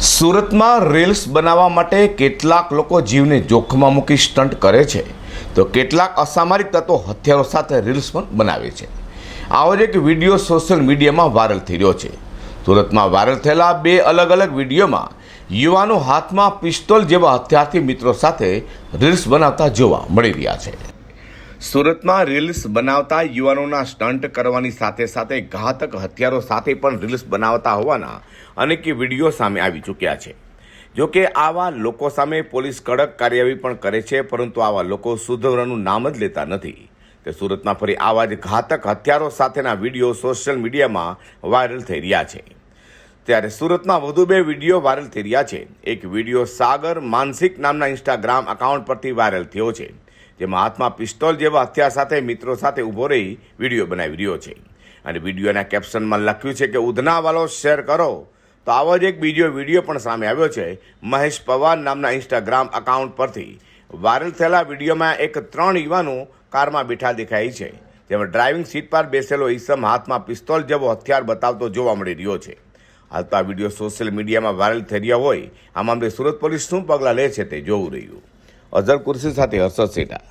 સુરતમાં રીલ્સ બનાવવા માટે કેટલાક લોકો જીવને જોખમમાં મૂકી સ્ટન્ટ કરે છે તો કેટલાક અસામરિક તત્વો હથિયારો સાથે રીલ્સ પણ બનાવે છે। આવો જ એક વિડીયો સોશિયલ મીડિયામાં વાયરલ થઈ રહ્યો છે। સુરતમાં વાયરલ થયેલા બે અલગ અલગ વિડીયોમાં યુવાનો હાથમાં પિસ્તોલ જેવા હથિયારથી મિત્રો સાથે રીલ્સ બનાવતા જોવા મળી રહ્યા છે। સુરતમાં રીલ્સ બનાવતા યુવાનોના સ્ટન્ટ કરવાની સાથે સાથે ઘાતક હથિયારો સાથે પણ રીલ્સ બનાવતા હોવાના અનેક વિડીયો સામે આવી ચૂક્યા છે। જો કે આવા લોકો સામે પોલીસ કડક કાર્યવાહી પણ કરે છે, પરંતુ આવા લોકો સુધરવાનું નામ જ લેતા નથી। તે સુરતમાં ફરી આવા જ ઘાતક હથિયારો સાથેના વિડીયો સોશિયલ મીડિયામાં વાયરલ થઈ રહ્યા છે। ત્યારે સુરતમાં વધુ બે વિડીયો વાયરલ થઈ રહ્યા છે। એક વિડીયો સાગર માનસિક નામના ઇન્સ્ટાગ્રામ એકાઉન્ટ પરથી વાયરલ થયો છે, જેમાં હાથમાં પિસ્તોલ જેવા હથિયાર સાથે મિત્રો સાથે ઊભો રહી વિડીયો બનાવી રહ્યો છે અને વિડીયોના કેપ્શનમાં લખ્યું છે કે ઉધનાવાલો શેર કરો। તો આવો જ એક બીજો વિડીયો પણ સામે આવ્યો છે। મહેશ પવાર નામના ઇન્સ્ટાગ્રામ એકાઉન્ટ પરથી વાયરલ થયેલા વિડીયોમાં એક 3 યુવાનો કારમાં બેઠા દેખાય છે, જેમાં ડ્રાઇવિંગ સીટ પર બેસેલો ઈસમ હાથમાં પિસ્તોલ જેવો હથિયાર બતાવતો જોવા મળી રહ્યો છે। હાલ તો આ વિડીયો સોશિયલ મીડિયામાં વાયરલ થઈ રહ્યા હોય, આ મામલે સુરત પોલીસ શું પગલાં લે છે તે જોવું રહ્યું। અઝર કુર્સી સાથે હર્ષદ સેઠા।